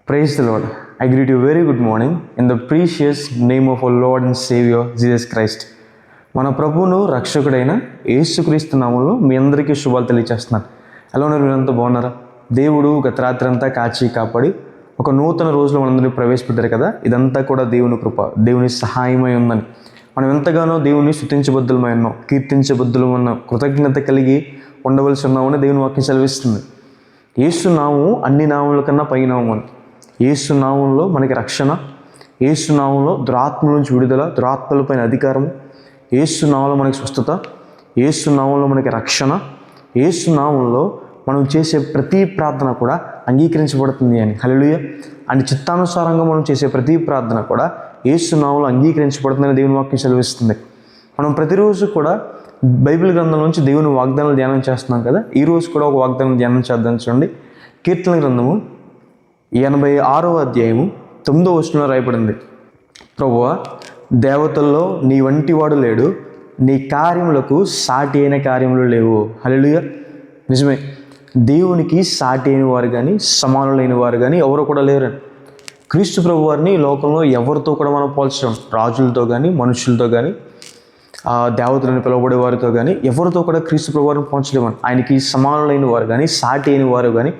Praise the Lord. I greet you very good morning in the precious name of our Lord and Savior Jesus Christ. మన ప్రభువును రక్షకుడైన యేసుక్రీస్తు నామములో మీ అందరికీ శుభాలు తెలియజేస్తున్నాను. ఎలా ఉన్నారు? మీరంతా బాగున్నారా? దేవుడు గత రాత్రి అంతా కాచి కాపాడి ఒక నూతన రోజులో మనందరినీ ప్రవేశపెట్టారు కదా. ఇదంతా కూడా దేవుని కృప, దేవుని సహాయమై ఉందని మనం ఎంతగానో దేవుని స్తుతించబద్దులమై ఉన్నాం, కీర్తించబద్దులం ఉన్నాం, కృతజ్ఞత కలిగి ఉండవలసి ఉన్నామని దేవుని వాక్యం సెలవిస్తుంది. యేసు నామము అన్ని నామముల కన్నా పై నామం అని. యేసు నామంలో మనకి రక్షణ, యేసు నామంలో దురాత్మల నుంచి విడుదల, దురాత్మలపైన అధికారము, యేసు నామంలో మనకి స్వస్థత, యేసు నామంలో మనకి రక్షణ, యేసు నామంలో మనం చేసే ప్రతి ప్రార్థన కూడా అంగీకరించబడుతుంది అని. హల్లెలూయా. అండ్ చిత్తానుసారంగా మనం చేసే ప్రతి ప్రార్థన కూడా యేసు నామంలో అంగీకరించబడుతుందని దేవుని వాక్యం సెలవిస్తుంది. మనం ప్రతిరోజు కూడా బైబిల్ గ్రంథం నుంచి దేవుని వాగ్దానాలు ధ్యానం చేస్తున్నాం కదా. ఈరోజు కూడా ఒక వాగ్దానం ధ్యానం చేద్దాం. చూడండి, కీర్తన గ్రంథము 86వ అధ్యాయము 9వ వచనంలో రాయబడింది. ప్రభువా, దేవతల్లో నీ వంటి వాడు లేడు, నీ కార్యములకు సాటి అయిన కార్యములు లేవు. హల్లెలూయా. నిజమే, దేవునికి సాటి అయిన వారు కానీ సమానులైన వారు కానీ ఎవరు కూడా లేరు. క్రీస్తు ప్రభు వారిని లోకంలో ఎవరితో కూడా మనం పోల్చడం, రాజులతో కానీ మనుషులతో కానీ దేవతలను పిలువబడే వారితో కానీ ఎవరితో కూడా క్రీస్తు ప్రభు వారిని పోల్చలేమని. ఆయనకి సమానులైన వారు కానీ సాటి అయిన వారు కానీ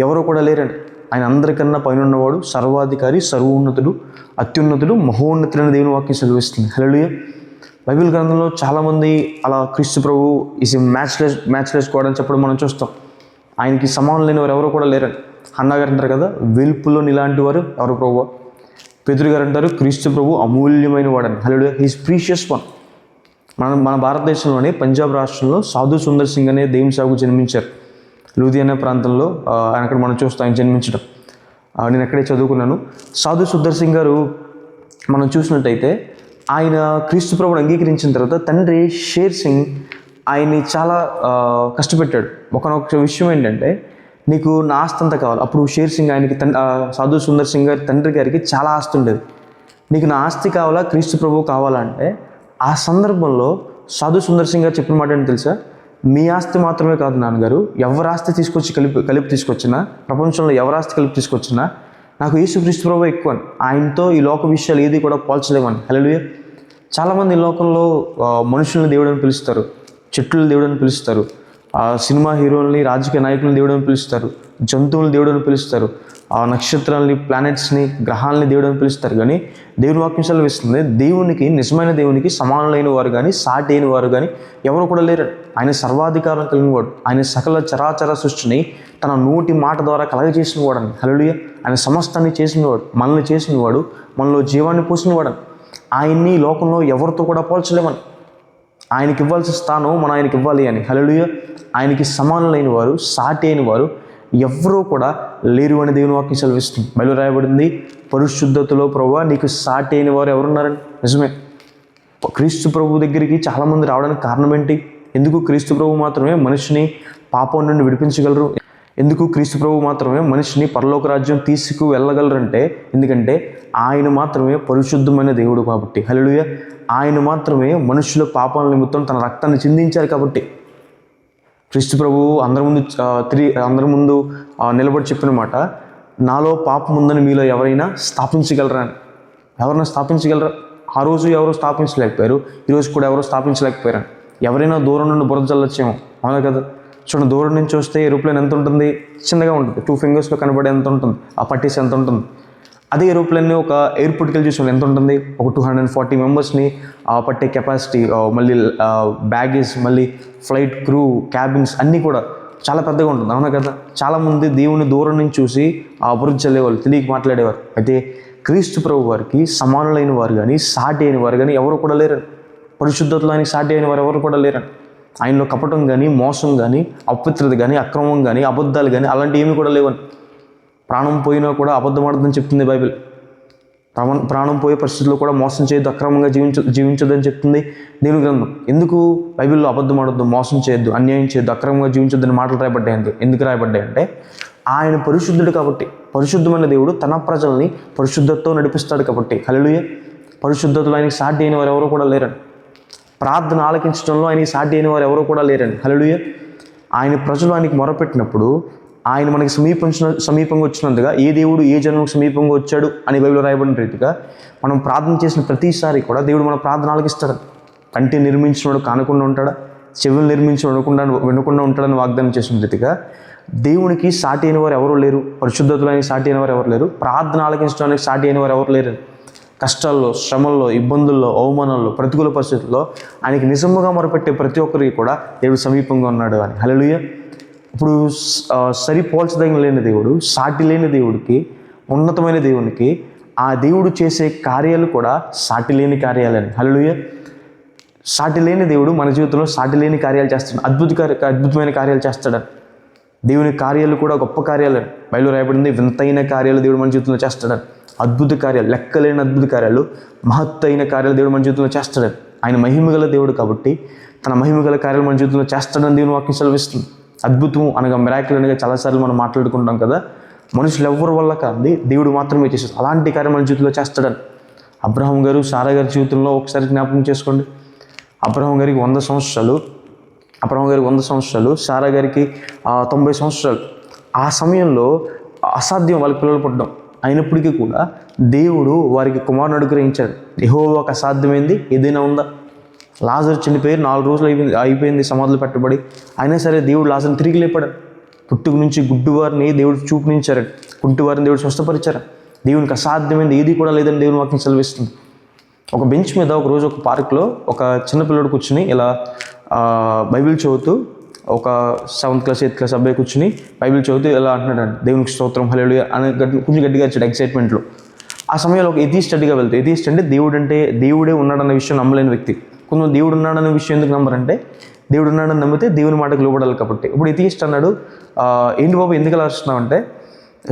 ఎవరు కూడా లేరండి. ఆయన అందరికన్నా పైన ఉన్నవాడు, సర్వాధికారి, సర్వోన్నతుడు, అత్యున్నతుడు, మహోన్నతుడైన దేవుని వాక్యం సెలవిస్తుంది. హల్లెలూయా. బైబిల్ గ్రంథంలో చాలామంది అలా క్రీస్తు ప్రభు ఈజ్ మ్యాచ్లెస్ గాడ్ అని చెప్పడం మనం చూస్తాం. ఆయనకి సమానం లేని వారు ఎవరు కూడా లేరండి. అన్న గారు అంటారు కదా, వెలుపులో ఇలాంటి వారు ఎవరు ప్రభు? పేతురు గారు అంటారు, క్రీస్తు ప్రభు అమూల్యమైన వాడని. హల్లెలూయా. He's precious one. మన భారతదేశంలోని పంజాబ్ రాష్ట్రంలో సాధు సుందర్ సింగ్ అనే దేవుని సేవకు జన్మించారు. లూధియానా ప్రాంతంలో ఆయన అక్కడ మనం చూస్తాం ఆయన జన్మించడం. నేను అక్కడే చదువుకున్నాను. సాధు సుందర్ సింగ్ గారు మనం చూసినట్టయితే ఆయన క్రీస్తు ప్రభువుని అంగీకరించిన తర్వాత తండ్రి షేర్ సింగ్ ఆయన్ని చాలా కష్టపెట్టాడు. ఒకనొక విషయం ఏంటంటే, నీకు నా ఆస్తి అంతా కావాలి. అప్పుడు షేర్ సింగ్ ఆయనకి సాధు సుందర్ సింగ్ గారి తండ్రి గారికి చాలా ఆస్తి ఉండేది. నీకు నా ఆస్తి కావాలా, క్రీస్తు ప్రభువు కావాలంటే ఆ సందర్భంలో సాధు సుందర్ సింగ్ గారు చెప్పిన మాట ఏంటి తెలుసా? మీ ఆస్తి మాత్రమే కాదు నాన్నగారు, ఎవరి ఆస్తి తీసుకొచ్చి కలిపి తీసుకొచ్చినా, ప్రపంచంలో ఎవరి ఆస్తి కలిపి తీసుకొచ్చినా నాకు యేసుక్రీస్తు ప్రభువే ఎక్కువ అని. ఆయనతో ఈ లోక విషయాలు ఏది కూడా పోల్చలేమని. హల్లెలూయా. చాలామంది ఈ లోకంలో మనుషుల్ని దేవుడని పిలుస్తారు, చెట్లను దేవుడని పిలుస్తారు, సినిమా హీరోల్ని, రాజకీయ నాయకులను దేవుడని పిలుస్తారు, జంతువులను దేవుడని పిలుస్తారు, నక్షత్రాలని, ప్లానెట్స్ని, గ్రహాలని దేవుడని పిలుస్తారు. కానీ దేవుని వాక్యం సెలవిస్తుంది, దేవునికి, నిజమైన దేవునికి సమానులైన వారు కానీ సాటి అయిన వారు కానీ ఎవరు కూడా లేరు. ఆయన సర్వాధికారం కలిగిన వాడు. ఆయన సకల చరాచర సృష్టిని తన నోటి మాట ద్వారా కలగజేసిన వాడని. హల్లెలూయా. ఆయన సమస్తాన్ని చేసినవాడు, మనల్ని చేసినవాడు, మనలో జీవాన్ని పోసినవాడని. ఆయన్ని లోకంలో ఎవరితో కూడా పోల్చలేమని. ఆయనకి ఇవ్వాల్సిన స్థానం మనం ఆయనకి ఇవ్వాలి అని. హల్లెలూయా. ఆయనకి సమానులైన వారు, సాటి అయిన వారు ఎవరూ కూడా లేరు అని దేవుని వాక్యం సెలవిస్తుంది. బైబిల్లో రాయబడింది, పరిశుద్ధతలో ప్రభువా నీకు సాటి అయిన వారు ఎవరున్నారని. నిజమే, క్రీస్తు ప్రభు దగ్గరికి చాలామంది రావడానికి కారణం ఏంటి? ఎందుకు క్రీస్తు ప్రభు మాత్రమే మనిషిని పాపం నుండి విడిపించగలరు? ఎందుకు క్రీస్తు ప్రభు మాత్రమే మనిషిని పరలోక రాజ్యం తీసుకు వెళ్ళగలరంటే, ఎందుకంటే ఆయన మాత్రమే పరిశుద్ధమైన దేవుడు కాబట్టి. హల్లెలూయా. ఆయన మాత్రమే మనుషుల పాపాల నిమిత్తం తన రక్తాన్ని చిందించారు కాబట్టి. క్రీస్తు ప్రభు అందరి ముందు నిలబడి చెప్పిన మాట, నాలో పాపం ఉందని మీలో ఎవరైనా స్థాపించగలరా అని. ఎవరైనా స్థాపించగలరా? ఆ రోజు ఎవరు స్థాపించలేకపోయారు, ఈరోజు కూడా ఎవరు స్థాపించలేకపోయారు. ఎవరైనా దూరం నుండి బురద చల్లొచ్చేమో, అవునా కదా? చూడండి, దూరం నుంచి వస్తే ఏరోప్లేన్ ఎంత ఉంటుంది? చిన్నగా ఉంటుంది, 2 ఫింగర్స్లో కనబడే ఎంత ఉంటుంది, ఆ పట్టీస్ ఎంత ఉంటుంది. అదే ఏరోప్లేన్ని ఒక ఎయిర్పోర్ట్కి వెళ్ళి చూసాం ఎంత ఉంటుంది? ఒక 240 మెంబర్స్ని పట్టే కెపాసిటీ, మళ్ళీ బ్యాగేజ్, మళ్ళీ ఫ్లైట్ క్రూ, క్యాబిన్స్ అన్నీ కూడా చాలా పెద్దగా ఉంటుంది, అవునా కదా? చాలామంది దేవుని దూరం నుంచి చూసి అభివృద్ధి చల్లేవాళ్ళు, తెలియక మాట్లాడేవారు. అయితే క్రీస్తు ప్రభు వారికి సమానులైన వారు కానీ సాటి అయిన వారు కానీ ఎవరు కూడా లేరని. పరిశుద్ధతలో ఆయనకి సాటి అయిన వారు ఎవరు కూడా లేరని. ఆయనలో కపటం కానీ, మోసం కానీ, అపవిత్రత కానీ, అక్రమం కానీ, అబద్ధాలు కానీ అలాంటివి ఏమీ కూడా లేవని. ప్రాణం పోయినా కూడా అబద్ధం ఆడదని చెప్తుంది బైబిల్. ప్రాణం పోయే పరిస్థితుల్లో కూడా మోసం చేయొద్దు, అక్రమంగా జీవించొద్దని చెప్తుంది దేవుని గ్రంథం. ఎందుకు బైబిల్లో అబద్ధం ఆడొద్దు, మోసం చేయొద్దు, అన్యాయం చేయొద్దు, అక్రమంగా జీవించొద్దని మాటలు రాయబడ్డాయి? ఎందుకు రాయబడ్డాయంటే ఆయన పరిశుద్ధుడు కాబట్టి. పరిశుద్ధమైన దేవుడు తన ప్రజల్ని పరిశుద్ధతతో నడిపిస్తాడు కాబట్టి. హల్లెలూయా. పరిశుద్ధతలో ఆయనకి సాటి అయిన వారు ఎవరు కూడా లేరని. ప్రార్థన ఆలకించడంలో ఆయనకి సాటి అయిన వారు ఎవరు కూడా లేరని. హల్లెలూయా. ఆయన ప్రజలు ఆయనకి మొరపెట్టినప్పుడు ఆయన మనకి సమీపంగా వచ్చినందుగా ఏ దేవుడు ఏ జన్మకు సమీపంగా వచ్చాడు అని బైబిల్లో రాయబడిన రీతిగా మనం ప్రార్థన చేసిన ప్రతిసారి కూడా దేవుడు మన ప్రార్థన ఆలకిస్తాడు. కంటి నిర్మించినవాడు కానకుండా ఉంటాడా, చెవులు నిర్మించి వినకుండా ఉంటాడని వాగ్దానం చేసిన రీతిగా దేవునికి సాటి అయిన వారు ఎవరు లేరు, పరిశుద్ధతులైన సాటి అయిన వారు ఎవరు లేరు, ప్రార్థన ఆలకించడానికి సాటి అయిన వారు ఎవరు లేరు. కష్టాల్లో, శ్రమల్లో, ఇబ్బందుల్లో, అవమానాల్లో, ప్రతికూల పరిస్థితుల్లో ఆయనకి నిజముగా మొరపెట్టే ప్రతి ఒక్కరికి కూడా దేవుడు సమీపంగా ఉన్నాడు అని. హల్లెలూయా. ఇప్పుడు సరిపోల్చదగిన లేని దేవుడు, సాటి లేని దేవుడికి, ఉన్నతమైన దేవునికి ఆ దేవుడు చేసే కార్యాలు కూడా సాటి లేని కార్యాలని. హల్లెలూయా. సాటి లేని దేవుడు మన జీవితంలో సాటి లేని కార్యాలు చేస్తాడు, అద్భుతమైన కార్యాలు చేస్తాడని. దేవుని కార్యాలు కూడా గొప్ప కార్యాలని బైబిల్లో రాయబడింది. వింతైన కార్యాలు దేవుడు మన జీవితంలో చేస్తాడని. అద్భుత కార్యాలు, లెక్కలేని అద్భుత కార్యాలు, మహత్తైన కార్యాలు దేవుడు మన జీవితంలో చేస్తాడని. ఆయన మహిమగల దేవుడు కాబట్టి తన మహిమగల కార్యాలు మన జీవితంలో చేస్తాడని దేవుని వాక్యం సెలవిస్తుంది. అద్భుతం అనగా మిరాకిల్ అనగా చాలాసార్లు మనం మాట్లాడుకుంటాం కదా. మనుషులు ఎవరి వల్ల కాదు, దేవుడు మాత్రమే చేసేది. అలాంటి కార్యం మన జీవితంలో చేస్తాడని. అబ్రహాం గారు, సారా గారి జీవితంలో ఒకసారి జ్ఞాపకం చేసుకోండి. అబ్రహాం గారికి 100 సంవత్సరాలు, సారా గారికి 90 సంవత్సరాలు. ఆ సమయంలో అసాధ్యం వాళ్ళకి పిల్లలు పుట్టడం. అయినప్పటికీ కూడా దేవుడు వారికి కుమారుని అనుగ్రహించాడు. యెహోవాకు అసాధ్యమైంది ఏదైనా ఉందా? లాజరు చనిపోయి 4 రోజులు అయిపోయింది సమాధులు పెట్టబడి. అయినా సరే దేవుడు లాజరుని తిరిగి లేపాడు. పుట్టుక నుంచి గుడ్డివారిని దేవుడు చూపునించారు, కుంటివారిని దేవుడు స్వస్థపరిచారు. దేవునికి అసాధ్యమైంది ఏది కూడా లేదని దేవుని వాక్యం సెలవిస్తుంది. ఒక బెంచ్ మీద ఒకరోజు ఒక పార్క్లో ఒక చిన్నపిల్లడు కూర్చుని ఇలా బైబిల్ చదువుతూ, ఒక 7th క్లాస్ 8th క్లాస్ అబ్బాయి కూర్చుని బైబిల్ చదువుతూ ఇలా అంటున్నాడు, దేవునికి స్తోత్రం హల్లెలూయా అని కొంచెం గట్టిగా వచ్చాడు ఎక్సైట్మెంట్లో. ఆ సమయంలో ఒక ఎథీస్ట్ స్టడీగా వెళ్తాడు. ఎథీస్ట్ అంటే దేవుడే ఉన్నాడన్న విషయం నమ్మలేని వ్యక్తి. కొంచెం దేవుడు ఉన్నాడన్న విషయం ఎందుకు నమ్మరంటే, దేవుడు ఉన్నాడని నమ్మితే దేవుని మాటకు లోబడాలి కాబట్టి. ఇప్పుడు ఎథీస్ట్ అన్నాడు, ఏంటి బాబు ఎందుకు అలా వస్తున్నావు అంటే,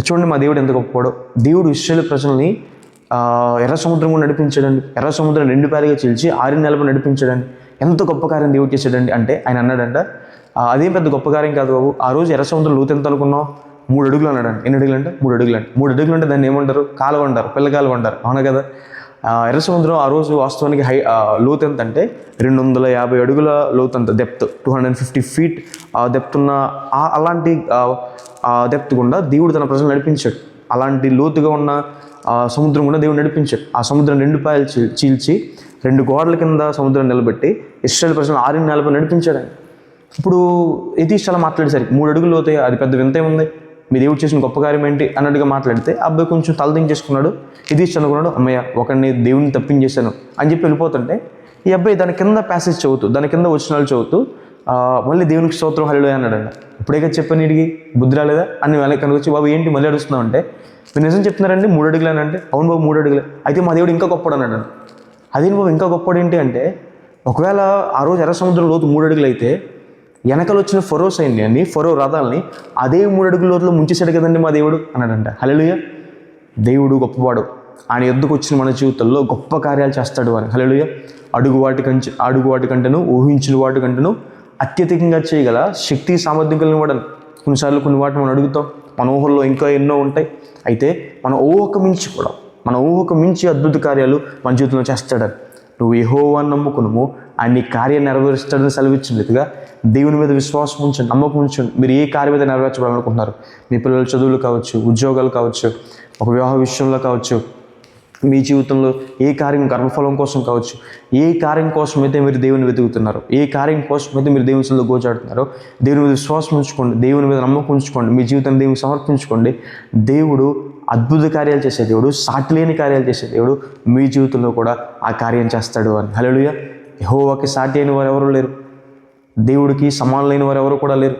చూడండి మా దేవుడు ఎంత గొప్పవాడు. దేవుడు ఇశ్రాయేలు ప్రజల్ని ఎర్ర సముద్రం కూడా నడిపించాడండి. ఎర్ర సముద్రం 2 పాయలుగా చీల్చి 6 నెలలు నడిపించాడండి. ఎంత గొప్ప కార్యం దేవుడు చేశాడండి అంటే ఆయన అన్నాడంట, అదేం పెద్ద గొప్ప కార్యం కాదు బాబు. ఆ రోజు ఎర్ర సముద్రం లోతు ఎంత అనుకున్నావు? 3 అడుగులు అన్నాడండి. ఎన్ని అడుగులు అంటే 3 అడుగులు అంటే 3 అడుగులు అంటే దాన్ని ఏమంటారు? కాలువ అంటారు, పిల్ల కాలువ అంటారు, అవునా కదా. ఎర్ర సముద్రం ఆ రోజు వాస్తవానికి లోతు ఎంత అంటే 250 అడుగుల లోతు అంత డెప్త్, 250 feet డెప్త్ ఉన్న అలాంటి డెప్త్ గుండా దేవుడు తన ప్రజలు నడిపించాడు. అలాంటి లోతుగా ఉన్న సముద్రం కూడా దేవుడు నడిపించాడు. ఆ సముద్రం 2 పాయలు చీల్చి 2 గోడల కింద సముద్రం నిలబెట్టి ఇశ్రాయేలు ప్రజలను 6 నెలలపై నడిపించాడు ఆయన. ఇప్పుడు ఎథీస్ట్ అలా మాట్లాడేసరికి 3 అడుగులు లోతాయి, అది పెద్ద వింత ఏముంది, మీ దేవుడు చేసిన గొప్ప కార్యం ఏంటి అన్నట్టుగా మాట్లాడితే అబ్బాయి కొంచెం తలదించేసుకున్నాడు. ఎథీస్ట్ అనుకున్నాడు, అమ్మయ్య ఒకరిని దేవుడిని తప్పించేశాను అని చెప్పి వెళ్ళిపోతుంటే ఈ అబ్బాయి దాని కింద ప్యాసేజ్ చదువుతూ, దాని కింద వచనాలు చదువుతూ మళ్ళీ దేవునికి స్తోత్రం హల్లెలూయా అన్నాడండి. ఇప్పుడే కదా చెప్పాను వీడికి బుద్ధి రాలేదా అని వెళ్ళి కనుకొచ్చి, బాబు ఏంటి మళ్ళీ అడుగుతున్నావు అంటే, మీరు నిజం చెప్తున్నారండి 3 అడుగులు అని అంటే, అవును బాబు 3 అడుగులే. అయితే మా దేవుడు ఇంకా గొప్పడు అన్నాడు. అదేంటి బాబు ఇంకా గొప్పడు ఏంటి అంటే, ఒకవేళ ఆ రోజు ఎర్ర సముద్రం లోతు 3 అడుగులు అయితే వెనకలు వచ్చిన ఫరో సైన్యాన్ని, ఫరో రథాలని అదే 3 అడుగుల లోతులో ముంచేశాడు కదండి మా దేవుడు అన్నాడంట. హల్లెలూయా. దేవుడు గొప్పవాడు. ఆయన ఎద్దుకు వచ్చిన మన జీవితంలో గొప్ప కార్యాలు చేస్తాడు అని. హల్లెలూయా. అడుగు వాటి కంటేను ఊహించిన వాటి కంటేను అత్యధికంగా చేయగల శక్తి సామర్థ్యం కలిగిన వాడని. కొన్నిసార్లు కొన్ని వాటిని మనం అడుగుతాం, మన ఊహల్లో ఇంకా ఎన్నో ఉంటాయి. అయితే మన ఊహకు మించి అద్భుత కార్యాలు మన జీవితంలో చేస్తాడని. నువ్వు యెహోవాను నమ్ముకును, ఆయన కార్యం నెరవేరుస్తాడని సెలవిచ్చినట్టుగా దేవుని మీద విశ్వాసం ఉంచండి, నమ్మకం ఉంచండి. మీరు ఏ కార్యం మీద నెరవేర్చాలనుకుంటున్నారు, మీ పిల్లల చదువులు కావచ్చు, ఉద్యోగాలు కావచ్చు, ఒక వివాహ విషయంలో కావచ్చు, మీ జీవితంలో ఏ కార్యం, గర్భఫలం కోసం కావచ్చు, ఏ కార్యం కోసం అయితే మీరు దేవుని వెతుకుతున్నారో, ఏ కార్యం కోసం అయితే మీరు దేవుని సన్నిధిలో గోచాడుతున్నారో, దేవుని మీద విశ్వాసం ఉంచుకోండి, దేవుని మీద నమ్మకం ఉంచుకోండి, మీ జీవితాన్ని దేవునికి సమర్పించుకోండి. దేవుడు అద్భుత కార్యాలు చేసే దేవుడు, సాటి లేని కార్యాలు చేసే దేవుడు మీ జీవితంలో కూడా ఆ కార్యం చేస్తాడు అని. హల్లెలూయా. యెహోవాకి సాటి అయిన వారు ఎవరు లేరు, దేవుడికి సమానులైన వారు ఎవరు కూడా లేరు.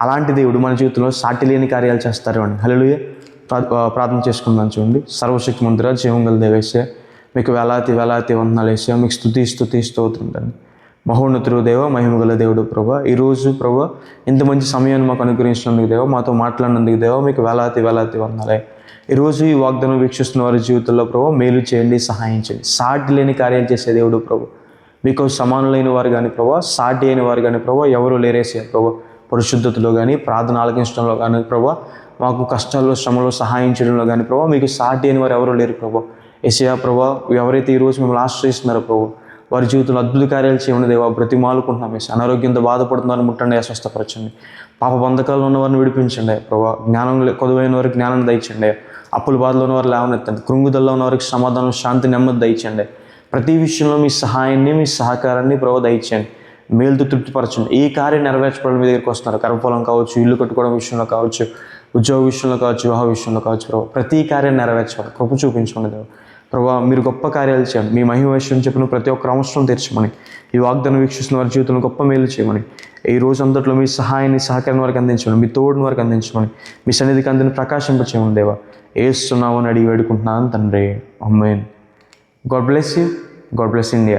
అలాంటి దేవుడు మన జీవితంలో సాటి లేని కార్యాలు చేస్తారు అని. హల్లెలూయా. ప్రార్థన చేసుకుందాం. చూడండి. సర్వశక్తిమంతుడా, జీవం గల దేవేశ్య, మీకు వేలాతి వందనాలు వేసా, మీకు స్తుతి స్తోత్రం. మహోన్నతుడు దేవ, మహిమగల దేవుడు ప్రభా, ఈరోజు ప్రభా ఇంత మంచి సమయాన్ని మాకు అనుగ్రహించినందుకు దేవ, మాతో మాట్లాడినందుకు దేవ, మీకు వేలాతి వందనాలే. ఈరోజు ఈ వాగ్దానం వీక్షిస్తున్న వారి జీవితంలో ప్రభా మేలు చేయండి, సహాయం చేయండి. సాటి లేని కార్యాలు చేసే దేవుడు ప్రభు, మీకు సమానులైన వారు కానీ ప్రభా, సాటి అయిన వారు కానీ ప్రభా ఎవరు లేరేసే ప్రభా. పరిశుద్ధతలో కానీ, ప్రార్థన ఆలకించడంలో కానీ ప్రభా, మాకు కష్టాల్లో శ్రమలో సహాయం చేయడంలో కానీ ప్రభా మీకు సాటి అయిన వారు ఎవరు లేరు ప్రభా. యేసయ్యా ప్రభా, ఎవరైతే ఈరోజు మిమ్మల్ని ఆశ్రయిస్తున్నారో ప్రభా, వారి జీవితంలో అద్భుత కార్యాలు చేయమని దేవా బ్రతిమాలుకుంటున్నాం. యేసు అనారోగ్యంతో బాధపడుతున్నారని ముట్టండి, స్వస్థపరచండి. పాప బంధకాల్లో ఉన్న వారిని విడిపించండి ప్రభా. జ్ఞానం కొదువైన వారికి జ్ఞానాన్ని దయచండి. అప్పుల బాధలో ఉన్న వారు లేవనెత్తండి. కృంగుదల్లో ఉన్న వారికి సమాధానం, శాంతి, నెమ్మది దయచండి. ప్రతి విషయంలో మీ సహాయాన్ని, మీ సహకారాన్ని ప్రభు దయచేయండి. మేలుతో తృప్తిపరచండి. ఏ కార్యం నెరవేర్చబడి మీ దగ్గరికి వస్తున్నారు, కర్మఫలం కావచ్చు, ఇల్లు కట్టుకోవడం విషయంలో కావచ్చు, ఉద్యోగ విషయంలో కావచ్చు, వివాహ విషయంలో కావచ్చు ప్రభు, ప్రతి కార్యం నెరవేర్చాలి. కృప చూపించండి దేవ ప్రభా. మీరు గొప్ప కార్యాలు చేయండి. మీ మహిమ విషయం చెప్పిన ప్రతి ఒక్క అవసరం తీర్చమని, ఈ వాగ్దానం వీక్షిస్తున్న వారి జీవితంలో గొప్ప మేలు చేయమని, ఈ రోజు అంతట్లో మీ సహాయాన్ని, సహకారం వారికి అందించమని, మీ తోడుని వారికి అందించమని, మీ సన్నిధికి అందిని ప్రకాశింపచేయమని దేవా యేసు నామమున అడిగి వేడుకుంటున్నాను తండ్రి. Amen. God bless you. God bless India.